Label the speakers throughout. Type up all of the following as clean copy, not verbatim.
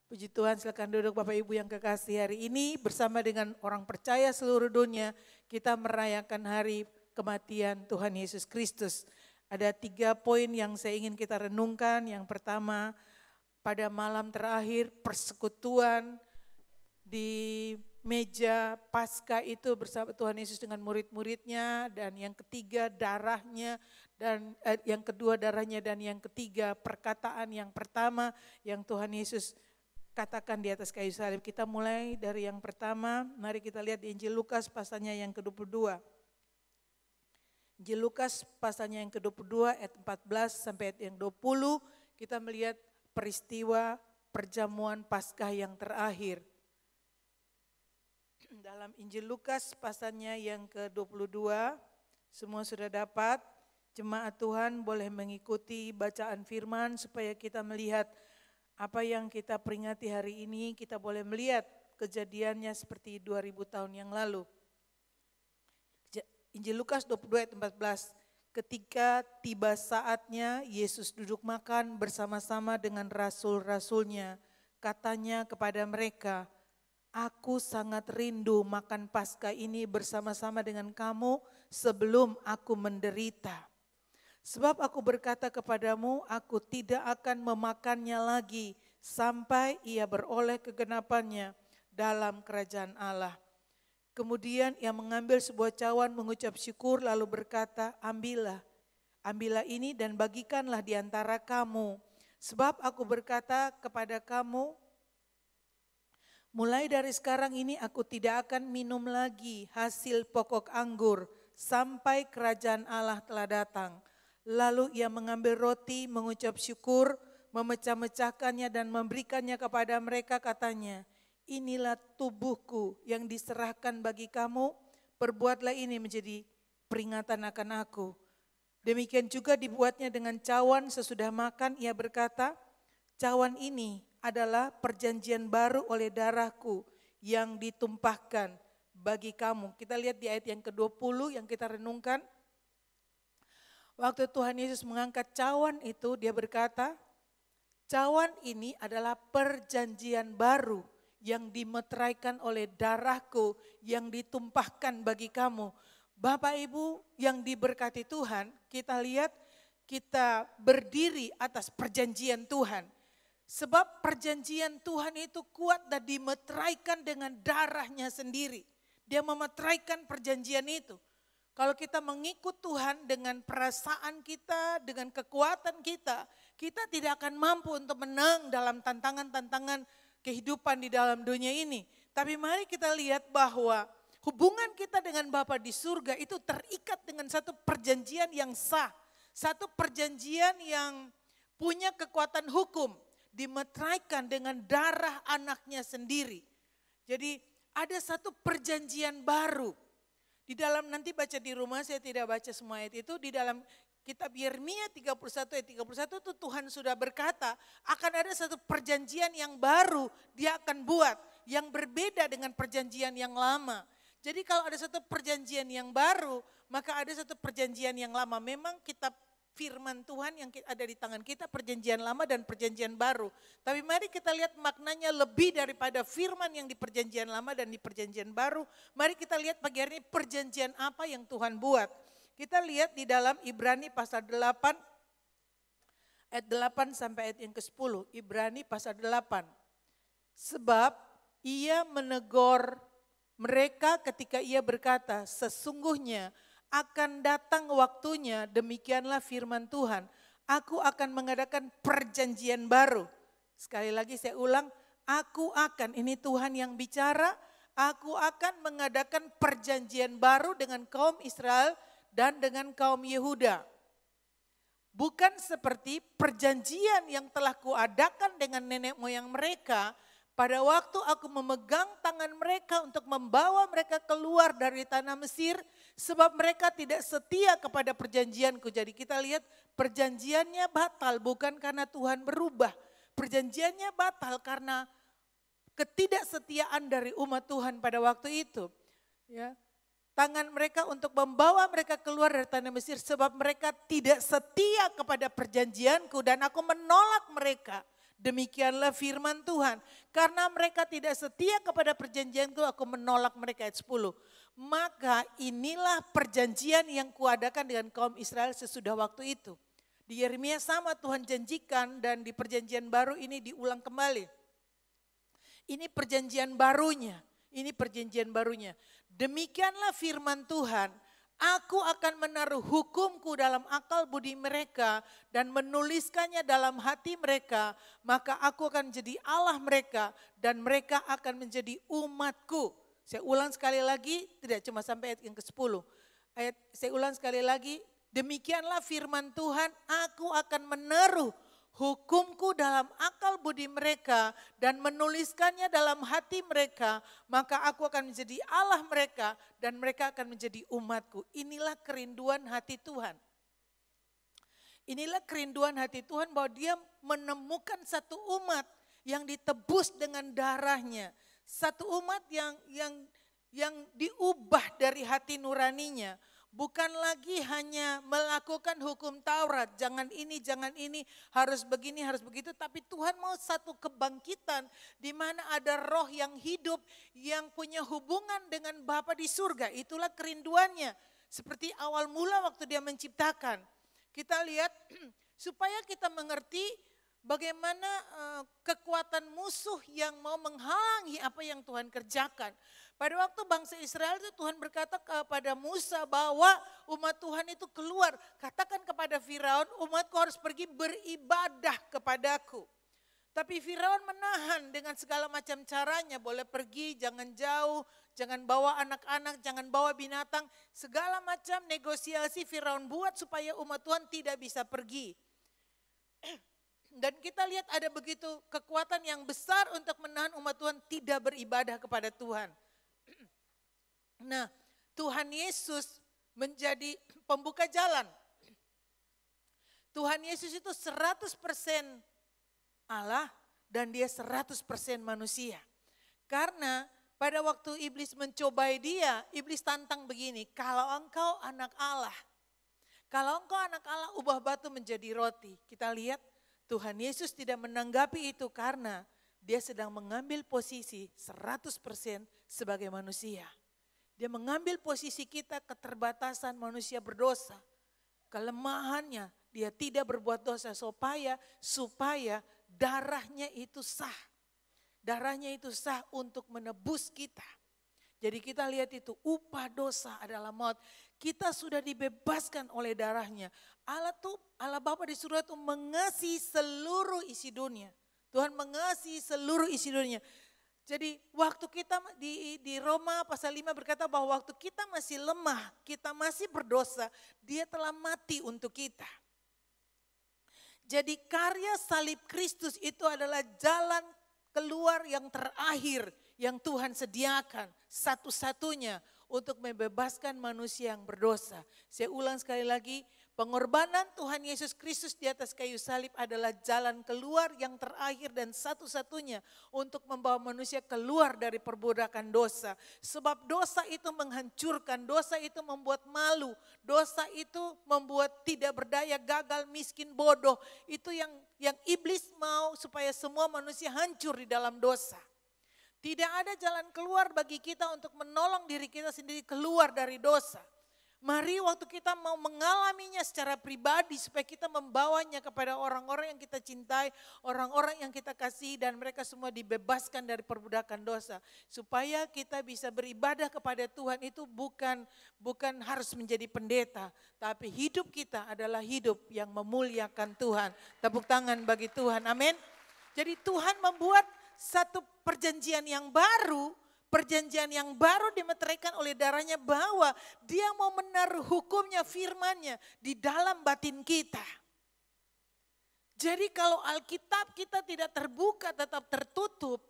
Speaker 1: Puji Tuhan, silakan duduk Bapak Ibu yang kekasih. Hari ini bersama dengan orang percaya seluruh dunia, kita merayakan hari kematian Tuhan Yesus Kristus. Ada 3 poin yang saya ingin kita renungkan. Yang pertama, pada malam terakhir persekutuan di meja Paskah itu bersama Tuhan Yesus dengan murid-muridnya, dan yang ketiga darahnya, dan yang kedua darahnya, dan yang ketiga perkataan yang pertama yang Tuhan Yesus katakan di atas kayu salib. Kita mulai dari yang pertama, mari kita lihat di Injil Lukas pasalnya yang ke-22. Injil Lukas pasalnya yang ke-22 ayat 14 sampai ayat yang 20, kita melihat peristiwa perjamuan Paskah yang terakhir. Dalam Injil Lukas pasalnya yang ke-22, semua sudah dapat, jemaat Tuhan boleh mengikuti bacaan firman supaya kita melihat apa yang kita peringati hari ini, kita boleh melihat kejadiannya seperti 2000 tahun yang lalu. Injil Lukas 22 ayat 14, ketika tiba saatnya Yesus duduk makan bersama-sama dengan rasul-rasulnya, katanya kepada mereka, "Aku sangat rindu makan Paskah ini bersama-sama dengan kamu sebelum aku menderita. Sebab aku berkata kepadamu, aku tidak akan memakannya lagi sampai ia beroleh kegenapannya dalam kerajaan Allah." Kemudian ia mengambil sebuah cawan, mengucap syukur lalu berkata, ambillah ini dan bagikanlah di antara kamu. Sebab aku berkata kepada kamu, mulai dari sekarang ini aku tidak akan minum lagi hasil pokok anggur sampai kerajaan Allah telah datang. Lalu ia mengambil roti, mengucap syukur, memecah-mecahkannya dan memberikannya kepada mereka, katanya, inilah tubuhku yang diserahkan bagi kamu, perbuatlah ini menjadi peringatan akan aku. Demikian juga dibuatnya dengan cawan sesudah makan, ia berkata, cawan ini adalah perjanjian baru oleh darahku yang ditumpahkan bagi kamu. Kita lihat di ayat yang ke-20 yang kita renungkan. Waktu Tuhan Yesus mengangkat cawan itu, dia berkata, cawan ini adalah perjanjian baru yang dimeteraikan oleh darahku yang ditumpahkan bagi kamu. Bapak Ibu yang diberkati Tuhan, kita lihat kita berdiri atas perjanjian Tuhan. Sebab perjanjian Tuhan itu kuat dan dimeteraikan dengan darahnya sendiri. Dia memeteraikan perjanjian itu. Kalau kita mengikut Tuhan dengan perasaan kita, dengan kekuatan kita, kita tidak akan mampu untuk menang dalam tantangan-tantangan kehidupan di dalam dunia ini. Tapi mari kita lihat bahwa hubungan kita dengan Bapa di surga itu terikat dengan satu perjanjian yang sah. Satu perjanjian yang punya kekuatan hukum, dimeteraikan dengan darah anaknya sendiri. Jadi ada satu perjanjian baru. Di dalam, nanti baca di rumah, saya tidak baca semua ayat itu, di dalam kitab Yeremia 31 ayat 31 itu Tuhan sudah berkata akan ada satu perjanjian yang baru dia akan buat, yang berbeda dengan perjanjian yang lama. Jadi kalau ada satu perjanjian yang baru, maka ada satu perjanjian yang lama. Memang kitab firman Tuhan yang ada di tangan kita perjanjian lama dan perjanjian baru. Tapi mari kita lihat maknanya lebih daripada firman yang di perjanjian lama dan di perjanjian baru. Mari kita lihat pagi hari ini perjanjian apa yang Tuhan buat. Kita lihat di dalam Ibrani pasal 8 ayat 8 sampai ayat yang ke-10. Ibrani pasal 8. Sebab ia menegur mereka ketika ia berkata, sesungguhnya akan datang waktunya, demikianlah firman Tuhan, aku akan mengadakan perjanjian baru. Sekali lagi saya ulang, aku akan, ini Tuhan yang bicara, aku akan mengadakan perjanjian baru dengan kaum Israel dan dengan kaum Yehuda. Bukan seperti perjanjian yang telah kuadakan dengan nenek moyang mereka pada waktu aku memegang tangan mereka untuk membawa mereka keluar dari tanah Mesir, sebab mereka tidak setia kepada perjanjianku. Jadi kita lihat perjanjiannya batal bukan karena Tuhan berubah. Perjanjiannya batal karena ketidaksetiaan dari umat Tuhan pada waktu itu. Ya, tangan mereka untuk membawa mereka keluar dari tanah Mesir sebab mereka tidak setia kepada perjanjianku dan aku menolak mereka. Demikianlah firman Tuhan. Karena mereka tidak setia kepada perjanjianku, aku menolak mereka. Ayat 10. Maka inilah perjanjian yang kuadakan dengan kaum Israel sesudah waktu itu. Di Yeremia sama Tuhan janjikan dan di perjanjian baru ini diulang kembali. Ini perjanjian barunya. Ini perjanjian barunya. Demikianlah firman Tuhan. Aku akan menaruh hukumku dalam akal budi mereka dan menuliskannya dalam hati mereka. Maka aku akan menjadi Allah mereka dan mereka akan menjadi umatku. Saya ulang sekali lagi, tidak cuma sampai ayat yang ke-10. Saya ulang sekali lagi, demikianlah firman Tuhan, aku akan menaruh hukumku dalam akal budi mereka dan menuliskannya dalam hati mereka, maka aku akan menjadi Allah mereka dan mereka akan menjadi umatku. Inilah kerinduan hati Tuhan. Inilah kerinduan hati Tuhan bahwa dia menemukan satu umat yang ditebus dengan darahnya. Satu umat yang diubah dari hati nuraninya. Bukan lagi hanya melakukan hukum Taurat, jangan ini, harus begini, harus begitu. Tapi Tuhan mau satu kebangkitan di mana ada roh yang hidup, yang punya hubungan dengan Bapa di surga. Itulah kerinduannya. Seperti awal mula waktu dia menciptakan. Kita lihat supaya kita mengerti bagaimana kekuatan musuh yang mau menghalangi apa yang Tuhan kerjakan. Pada waktu bangsa Israel itu Tuhan berkata kepada Musa bahwa umat Tuhan itu keluar. Katakan kepada Firaun, umatku harus pergi beribadah kepadaku. Tapi Firaun menahan dengan segala macam caranya. Boleh pergi, jangan jauh, jangan bawa anak-anak, jangan bawa binatang. Segala macam negosiasi Firaun buat supaya umat Tuhan tidak bisa pergi. Dan kita lihat ada begitu kekuatan yang besar untuk menahan umat Tuhan tidak beribadah kepada Tuhan. Nah, Tuhan Yesus menjadi pembuka jalan. Tuhan Yesus itu 100% Allah dan dia 100% manusia. Karena pada waktu iblis mencobai dia, iblis tantang begini, kalau engkau anak Allah, ubah batu menjadi roti. Kita lihat Tuhan Yesus tidak menanggapi itu karena dia sedang mengambil posisi 100% sebagai manusia. Dia mengambil posisi kita keterbatasan manusia berdosa. Kelemahannya dia tidak berbuat dosa supaya darahnya itu sah. Darahnya itu sah untuk menebus kita. Jadi kita lihat itu upah dosa adalah maut. Kita sudah dibebaskan oleh darahnya. Allah Bapa di surga itu mengasihi seluruh isi dunia. Tuhan mengasihi seluruh isi dunia. Jadi waktu kita di Roma pasal 5 berkata bahwa waktu kita masih lemah, kita masih berdosa, dia telah mati untuk kita. Jadi karya salib Kristus itu adalah jalan keluar yang terakhir yang Tuhan sediakan satu-satunya untuk membebaskan manusia yang berdosa. Saya ulang sekali lagi, pengorbanan Tuhan Yesus Kristus di atas kayu salib adalah jalan keluar yang terakhir dan satu-satunya untuk membawa manusia keluar dari perbudakan dosa. Sebab dosa itu menghancurkan, dosa itu membuat malu, dosa itu membuat tidak berdaya, gagal, miskin, bodoh. Itu yang iblis mau supaya semua manusia hancur di dalam dosa. Tidak ada jalan keluar bagi kita untuk menolong diri kita sendiri keluar dari dosa. Mari waktu kita mau mengalaminya secara pribadi supaya kita membawanya kepada orang-orang yang kita cintai, orang-orang yang kita kasih dan mereka semua dibebaskan dari perbudakan dosa. Supaya kita bisa beribadah kepada Tuhan itu bukan harus menjadi pendeta, tapi hidup kita adalah hidup yang memuliakan Tuhan. Tepuk tangan bagi Tuhan, amin. Jadi Tuhan membuat satu perjanjian yang baru dimeteraikan oleh darahnya bahwa dia mau menaruh hukumnya, firmannya di dalam batin kita. Jadi kalau Alkitab kita tidak terbuka, tetap tertutup,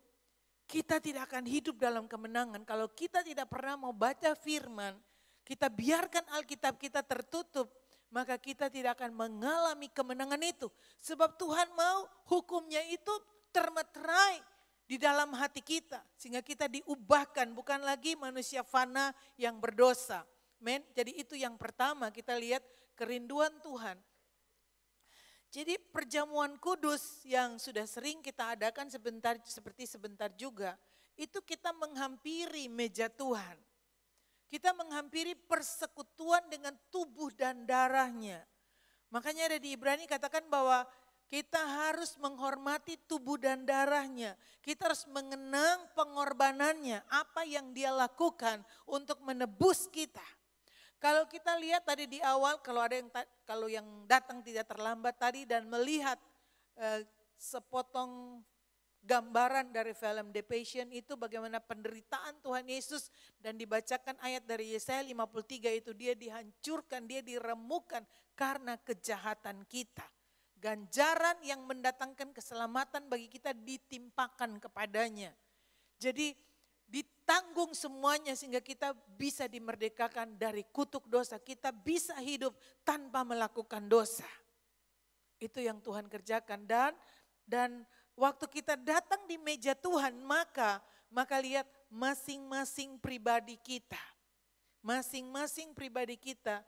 Speaker 1: kita tidak akan hidup dalam kemenangan. Kalau kita tidak pernah mau baca firman, kita biarkan Alkitab kita tertutup, maka kita tidak akan mengalami kemenangan itu. Sebab Tuhan mau hukumnya itu termeterai di dalam hati kita, sehingga kita diubahkan, bukan lagi manusia fana yang berdosa. Men, jadi itu yang pertama kita lihat kerinduan Tuhan. Jadi perjamuan kudus yang sudah sering kita adakan seperti sebentar juga, itu kita menghampiri meja Tuhan. Kita menghampiri persekutuan dengan tubuh dan darahnya. Makanya ada di Ibrani katakan bahwa kita harus menghormati tubuh dan darahnya. Kita harus mengenang pengorbanannya, apa yang dia lakukan untuk menebus kita. Kalau kita lihat tadi di awal, kalau yang datang tidak terlambat tadi dan melihat sepotong gambaran dari film The Passion itu bagaimana penderitaan Tuhan Yesus dan dibacakan ayat dari Yesaya 53 itu dia dihancurkan, dia diremukkan karena kejahatan kita. Ganjaran yang mendatangkan keselamatan bagi kita ditimpakan kepadanya. Jadi ditanggung semuanya sehingga kita bisa dimerdekakan dari kutuk dosa. Kita bisa hidup tanpa melakukan dosa. Itu yang Tuhan kerjakan dan waktu kita datang di meja Tuhan maka lihat masing-masing pribadi kita. Masing-masing pribadi kita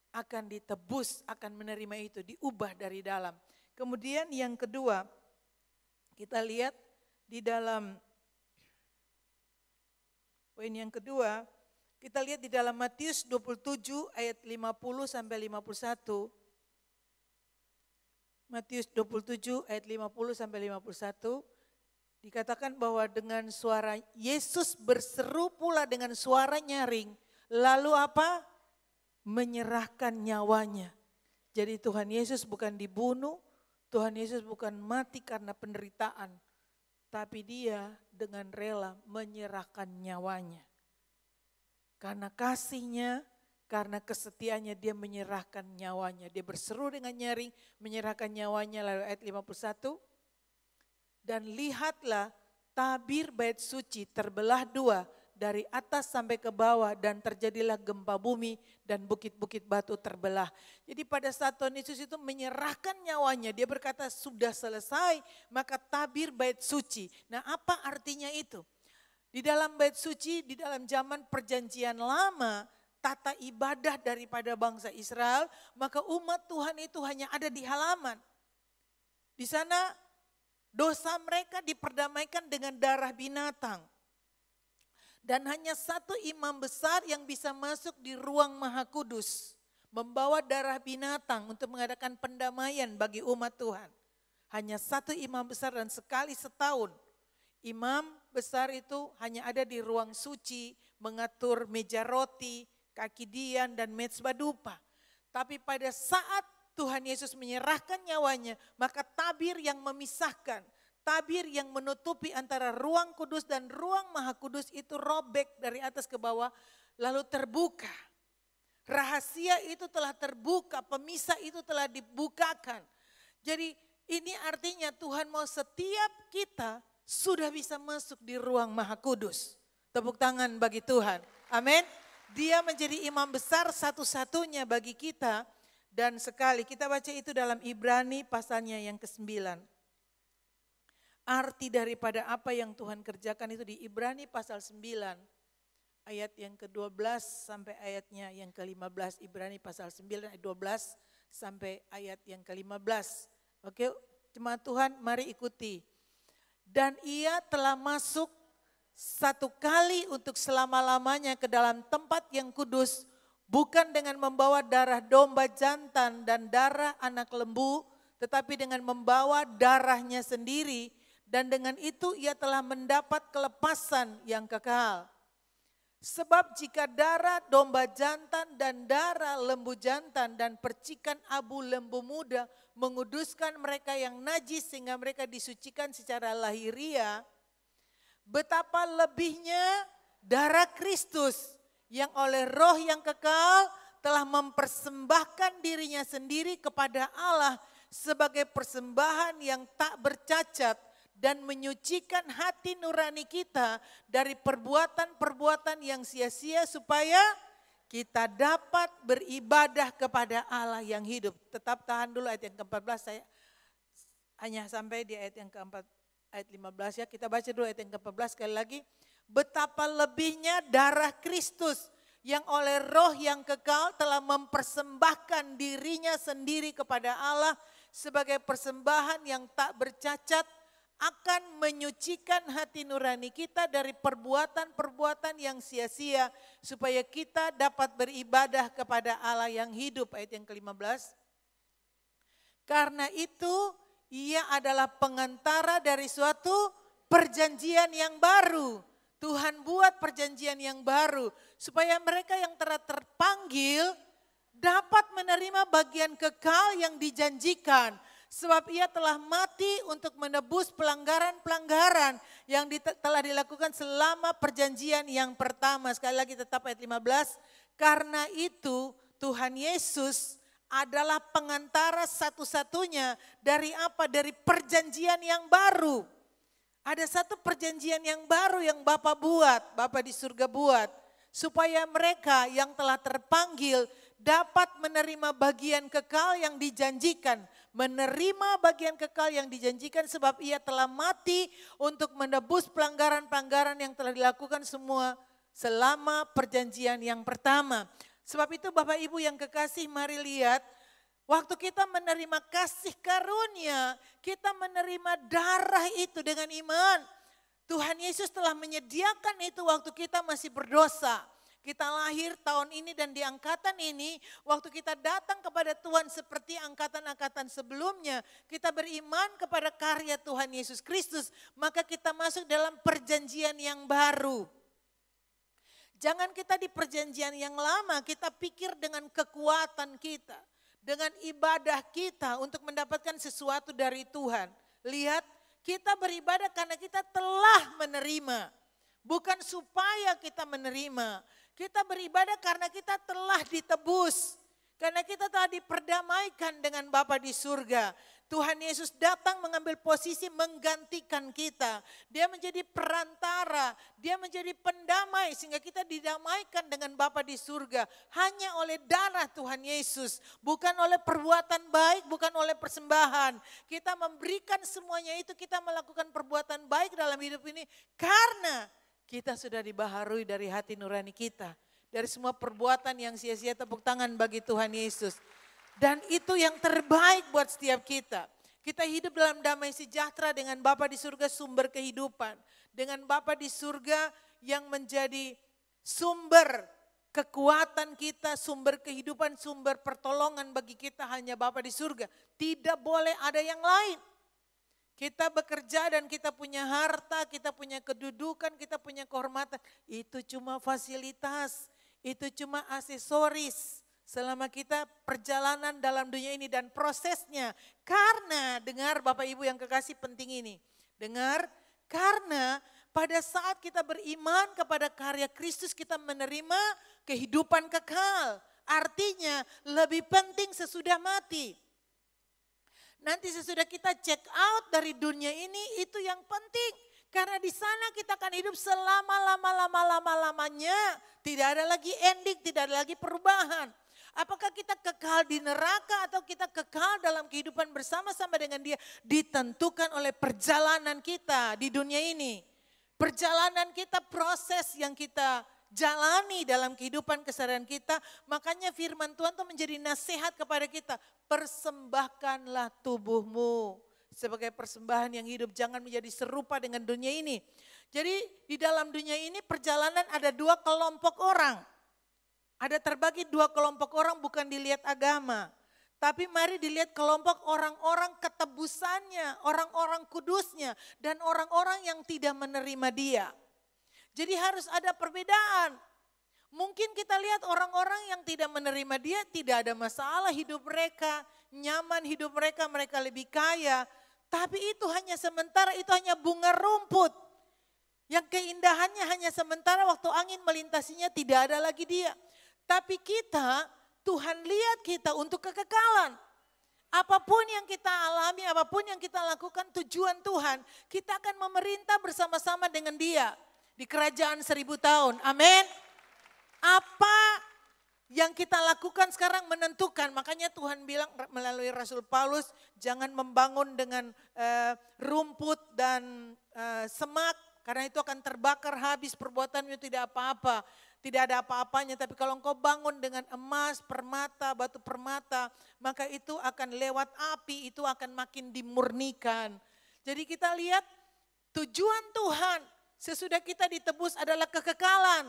Speaker 1: akan ditebus, akan menerima itu, diubah dari dalam. Kemudian yang kedua, kita lihat di dalam poin yang kedua, kita lihat di dalam Matius 27 ayat 50 sampai 51. Matius 27 ayat 50 sampai 51 dikatakan bahwa dengan suara Yesus berseru pula dengan suara nyaring, lalu apa? Menyerahkan nyawanya. Jadi Tuhan Yesus bukan dibunuh, Tuhan Yesus bukan mati karena penderitaan, tapi dia dengan rela menyerahkan nyawanya. Karena kasihnya, karena kesetiaannya dia menyerahkan nyawanya. Dia berseru dengan nyaring, menyerahkan nyawanya, lalu ayat 51. Dan lihatlah tabir bait suci terbelah dua, dari atas sampai ke bawah dan terjadilah gempa bumi dan bukit-bukit batu terbelah. Jadi pada saat Tuhan Yesus itu menyerahkan nyawanya, dia berkata sudah selesai, maka tabir bait suci. Nah apa artinya itu? Di dalam bait suci, di dalam zaman perjanjian lama, tata ibadah daripada bangsa Israel, maka umat Tuhan itu hanya ada di halaman. Di sana dosa mereka diperdamaikan dengan darah binatang. Dan hanya satu imam besar yang bisa masuk di ruang maha kudus. Membawa darah binatang untuk mengadakan pendamaian bagi umat Tuhan. Hanya satu imam besar dan sekali setahun. Imam besar itu hanya ada di ruang suci, mengatur meja roti, kaki dian dan mezbah dupa. Tapi pada saat Tuhan Yesus menyerahkan nyawanya, maka tabir yang memisahkan, tabir yang menutupi antara ruang kudus dan ruang maha kudus itu robek dari atas ke bawah lalu terbuka. Rahasia itu telah terbuka, pemisah itu telah dibukakan. Jadi ini artinya Tuhan mau setiap kita sudah bisa masuk di ruang maha kudus. Tepuk tangan bagi Tuhan. Amin. Dia menjadi imam besar satu-satunya bagi kita. Dan sekali kita baca itu dalam Ibrani pasalnya yang ke-9. Arti daripada apa yang Tuhan kerjakan itu di Ibrani pasal 9 ayat yang ke-12 sampai ayatnya yang ke-15. Ibrani pasal 9 ayat 12 sampai ayat yang ke-15. Oke, jemaat Tuhan mari ikuti. Dan ia telah masuk satu kali untuk selama-lamanya ke dalam tempat yang kudus, bukan dengan membawa darah domba jantan dan darah anak lembu, tetapi dengan membawa darahnya sendiri. Dan dengan itu ia telah mendapat kelepasan yang kekal. Sebab jika darah domba jantan dan darah lembu jantan dan percikan abu lembu muda menguduskan mereka yang najis sehingga mereka disucikan secara lahiriah, betapa lebihnya darah Kristus yang oleh roh yang kekal telah mempersembahkan dirinya sendiri kepada Allah sebagai persembahan yang tak bercacat dan menyucikan hati nurani kita dari perbuatan-perbuatan yang sia-sia supaya kita dapat beribadah kepada Allah yang hidup. Tetap tahan dulu ayat yang ke-14, saya hanya sampai di ayat yang ke-4, ayat 15 ya. Kita baca dulu ayat yang ke-14 sekali lagi. Betapa lebihnya darah Kristus yang oleh roh yang kekal telah mempersembahkan dirinya sendiri kepada Allah sebagai persembahan yang tak bercacat akan menyucikan hati nurani kita dari perbuatan-perbuatan yang sia-sia supaya kita dapat beribadah kepada Allah yang hidup. Ayat yang ke-15. Karena itu ia adalah pengantara dari suatu perjanjian yang baru. Tuhan buat perjanjian yang baru supaya mereka yang telah terpanggil dapat menerima bagian kekal yang dijanjikan. Sebab ia telah mati untuk menebus pelanggaran-pelanggaran yang telah dilakukan selama perjanjian yang pertama. Sekali lagi tetap ayat 15. Karena itu Tuhan Yesus adalah pengantara satu-satunya dari apa? Dari perjanjian yang baru. Ada satu perjanjian yang baru yang Bapa buat, Bapa di surga buat. Supaya mereka yang telah terpanggil dapat menerima bagian kekal yang dijanjikan. Menerima bagian kekal yang dijanjikan sebab ia telah mati untuk menebus pelanggaran-pelanggaran yang telah dilakukan semua selama perjanjian yang pertama. Sebab itu Bapak Ibu yang kekasih, mari lihat waktu kita menerima kasih karunia, kita menerima darah itu dengan iman. Tuhan Yesus telah menyediakan itu waktu kita masih berdosa. Kita lahir tahun ini dan di angkatan ini, waktu kita datang kepada Tuhan seperti angkatan-angkatan sebelumnya, kita beriman kepada karya Tuhan Yesus Kristus, maka kita masuk dalam perjanjian yang baru. Jangan kita di perjanjian yang lama, kita pikir dengan kekuatan kita, dengan ibadah kita untuk mendapatkan sesuatu dari Tuhan. Lihat, kita beribadah karena kita telah menerima, bukan supaya kita menerima. Kita beribadah karena kita telah ditebus. Karena kita telah diperdamaikan dengan Bapa di surga. Tuhan Yesus datang mengambil posisi menggantikan kita. Dia menjadi perantara, dia menjadi pendamai sehingga kita didamaikan dengan Bapa di surga. Hanya oleh darah Tuhan Yesus, bukan oleh perbuatan baik, bukan oleh persembahan. Kita memberikan semuanya itu, kita melakukan perbuatan baik dalam hidup ini karena kita sudah dibaharui dari hati nurani kita. Dari semua perbuatan yang sia-sia, tepuk tangan bagi Tuhan Yesus. Dan itu yang terbaik buat setiap kita. Kita hidup dalam damai sejahtera dengan Bapa di surga sumber kehidupan. Dengan Bapa di surga yang menjadi sumber kekuatan kita, sumber kehidupan, sumber pertolongan bagi kita hanya Bapa di surga. Tidak boleh ada yang lain. Kita bekerja dan kita punya harta, kita punya kedudukan, kita punya kehormatan. Itu cuma fasilitas, itu cuma aksesoris. Selama kita perjalanan dalam dunia ini dan prosesnya. Karena, dengar Bapak Ibu yang kekasih penting ini. Dengar, karena pada saat kita beriman kepada karya Kristus kita menerima kehidupan kekal. Artinya lebih penting sesudah mati. Nanti sesudah kita check out dari dunia ini itu yang penting. Karena di sana kita akan hidup selama-lamanya. Tidak ada lagi ending, tidak ada lagi perubahan. Apakah kita kekal di neraka atau kita kekal dalam kehidupan bersama-sama dengan Dia. Ditentukan oleh perjalanan kita di dunia ini. Perjalanan kita, proses yang kita jalani dalam kehidupan keseharian kita. Makanya firman Tuhan itu menjadi nasihat kepada kita. Persembahkanlah tubuhmu sebagai persembahan yang hidup. Jangan menjadi serupa dengan dunia ini. Jadi di dalam dunia ini perjalanan ada dua kelompok orang. Ada terbagi dua kelompok orang bukan dilihat agama. Tapi mari dilihat kelompok orang-orang ketebusannya, orang-orang kudusnya. Dan orang-orang yang tidak menerima Dia. Jadi harus ada perbedaan. Mungkin kita lihat orang-orang yang tidak menerima Dia tidak ada masalah hidup mereka, nyaman hidup mereka, mereka lebih kaya. Tapi itu hanya sementara, itu hanya bunga rumput. Yang keindahannya hanya sementara, waktu angin melintasinya tidak ada lagi dia. Tapi kita, Tuhan lihat kita untuk kekekalan. Apapun yang kita alami, apapun yang kita lakukan tujuan Tuhan, kita akan memerintah bersama-sama dengan Dia. Di kerajaan 1000 tahun. Amin. Apa yang kita lakukan sekarang menentukan. Makanya Tuhan bilang melalui Rasul Paulus, jangan membangun dengan rumput dan semak. Karena itu akan terbakar habis, perbuatanmu tidak apa-apa. Tidak ada apa-apanya, tapi kalau engkau bangun dengan emas, permata, batu permata, maka itu akan lewat api, itu akan makin dimurnikan. Jadi kita lihat tujuan Tuhan sesudah kita ditebus adalah kekekalan.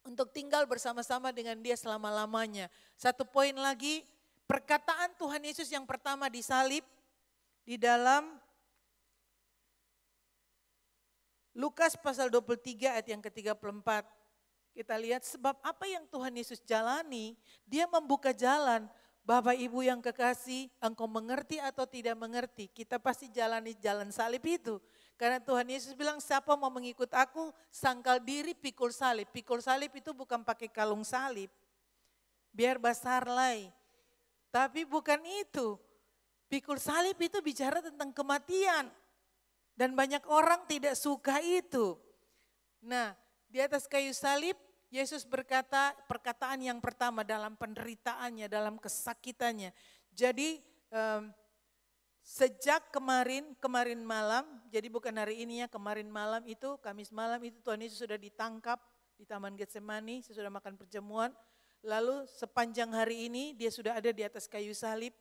Speaker 1: Untuk tinggal bersama-sama dengan Dia selama-lamanya. Satu poin lagi, perkataan Tuhan Yesus yang pertama disalib di dalam Lukas pasal 23 ayat yang ke-34. Kita lihat sebab apa yang Tuhan Yesus jalani, Dia membuka jalan. Bapak Ibu yang kekasih, engkau mengerti atau tidak mengerti, kita pasti jalani jalan salib itu. Karena Tuhan Yesus bilang siapa mau mengikut aku, sangkal diri pikul salib. Pikul salib itu bukan pakai kalung salib, biar basar lai. Tapi bukan itu, pikul salib itu bicara tentang kematian. Dan banyak orang tidak suka itu. Nah, di atas kayu salib, Yesus berkata perkataan yang pertama dalam penderitaannya, dalam kesakitannya. Jadi sejak kemarin malam, jadi bukan hari ini ya, kemarin malam itu, Kamis malam itu Tuhan Yesus sudah ditangkap di Taman Getsemani, sesudah makan perjamuan. Lalu sepanjang hari ini dia sudah ada di atas kayu salib.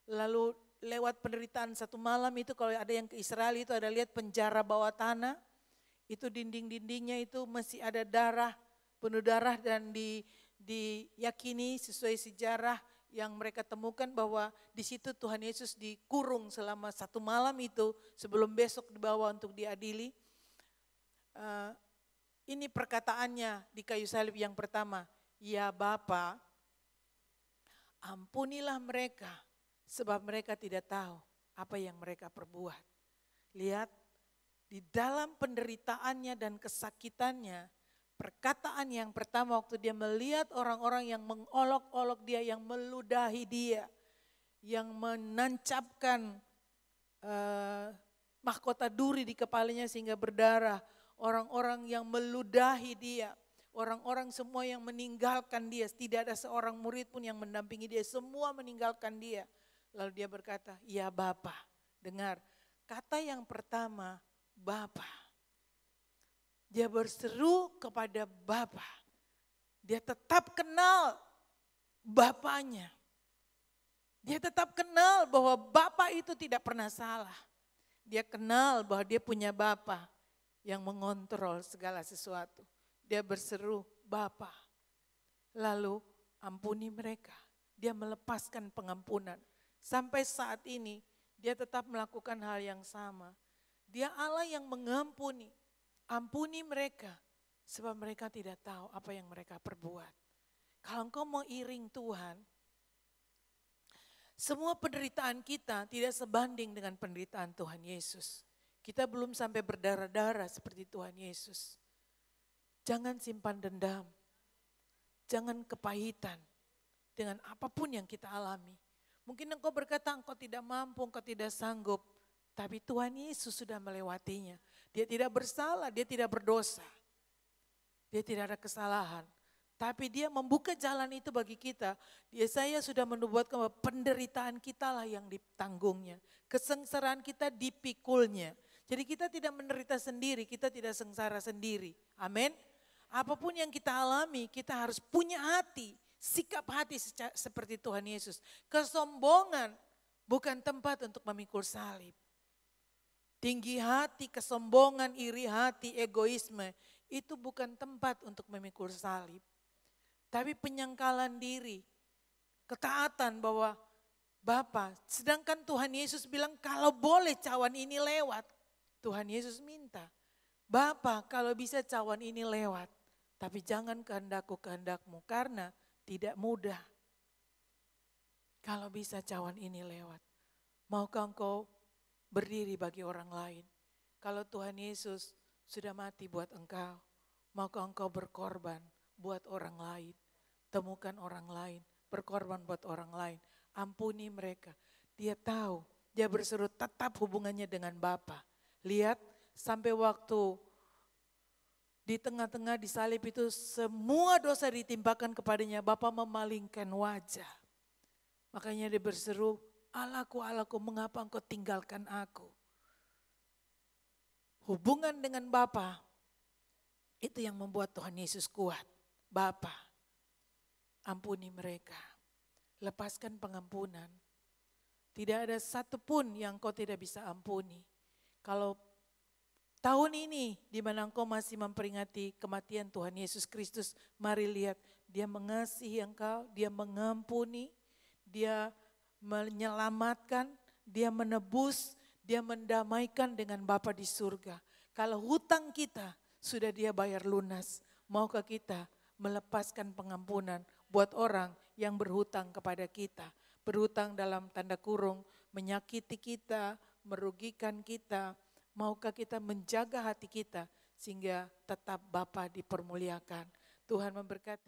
Speaker 1: Lalu lewat penderitaan satu malam itu, kalau ada yang ke Israel itu ada lihat penjara bawah tanah. Itu dinding-dindingnya itu masih ada darah, penuh darah, dan diyakini sesuai sejarah yang mereka temukan bahwa di situ Tuhan Yesus dikurung selama satu malam itu sebelum besok dibawa untuk diadili. Ini perkataannya di kayu salib yang pertama, ya Bapa, ampunilah mereka sebab mereka tidak tahu apa yang mereka perbuat. Lihat, di dalam penderitaannya dan kesakitannya, perkataan yang pertama waktu dia melihat orang-orang yang mengolok-olok dia, yang meludahi dia, yang menancapkan mahkota duri di kepalanya sehingga berdarah, orang-orang yang meludahi dia, orang-orang semua yang meninggalkan dia, tidak ada seorang murid pun yang mendampingi dia, semua meninggalkan dia. Lalu dia berkata, ya Bapa, dengar, kata yang pertama, Bapa. Dia berseru kepada Bapa. Dia tetap kenal Bapanya. Dia tetap kenal bahwa Bapa itu tidak pernah salah. Dia kenal bahwa dia punya Bapa yang mengontrol segala sesuatu. Dia berseru, Bapa. Lalu ampuni mereka. Dia melepaskan pengampunan. Sampai saat ini dia tetap melakukan hal yang sama. Dia Allah yang mengampuni, ampuni mereka sebab mereka tidak tahu apa yang mereka perbuat. Kalau engkau mau iring Tuhan, semua penderitaan kita tidak sebanding dengan penderitaan Tuhan Yesus. Kita belum sampai berdarah-darah seperti Tuhan Yesus. Jangan simpan dendam, jangan kepahitan dengan apapun yang kita alami. Mungkin engkau berkata engkau tidak mampu, engkau tidak sanggup. Tapi Tuhan Yesus sudah melewatinya. Dia tidak bersalah, dia tidak berdosa. Dia tidak ada kesalahan. Tapi dia membuka jalan itu bagi kita. Yesaya sudah menubuatkan bahwa penderitaan kita lah yang ditanggungnya. Kesengsaraan kita dipikulnya. Jadi kita tidak menderita sendiri, kita tidak sengsara sendiri. Amin. Apapun yang kita alami, kita harus punya hati. Sikap hati seperti Tuhan Yesus. Kesombongan bukan tempat untuk memikul salib. Tinggi hati, kesombongan, iri hati, egoisme, itu bukan tempat untuk memikul salib. Tapi penyangkalan diri, ketaatan bahwa Bapa, sedangkan Tuhan Yesus bilang kalau boleh cawan ini lewat, Tuhan Yesus minta, Bapa kalau bisa cawan ini lewat, tapi jangan kehendakku kehendakmu karena tidak mudah. Kalau bisa cawan ini lewat, maukah engkau berdiri bagi orang lain? Kalau Tuhan Yesus sudah mati buat engkau, maukah engkau berkorban buat orang lain? Temukan orang lain, berkorban buat orang lain. Ampuni mereka. Dia tahu, dia berseru tetap hubungannya dengan Bapa. Lihat sampai waktu di tengah-tengah disalib itu semua dosa ditimpakan kepadanya. Bapa memalingkan wajah. Makanya dia berseru, Allahku, Allahku, mengapa engkau tinggalkan aku? hubungan dengan Bapa, itu yang membuat Tuhan Yesus kuat. Bapa, ampuni mereka. Lepaskan pengampunan. Tidak ada satupun yang kau tidak bisa ampuni. Kalau tahun ini di mana engkau masih memperingati kematian Tuhan Yesus Kristus, mari lihat, dia mengasihi engkau, dia mengampuni, dia menyelamatkan, dia menebus, dia mendamaikan dengan Bapa di surga. Kalau hutang kita sudah dia bayar lunas, maukah kita melepaskan pengampunan buat orang yang berhutang kepada kita? Berhutang dalam tanda kurung, menyakiti kita, merugikan kita. Maukah kita menjaga hati kita sehingga tetap Bapa dipermuliakan? Tuhan memberkati.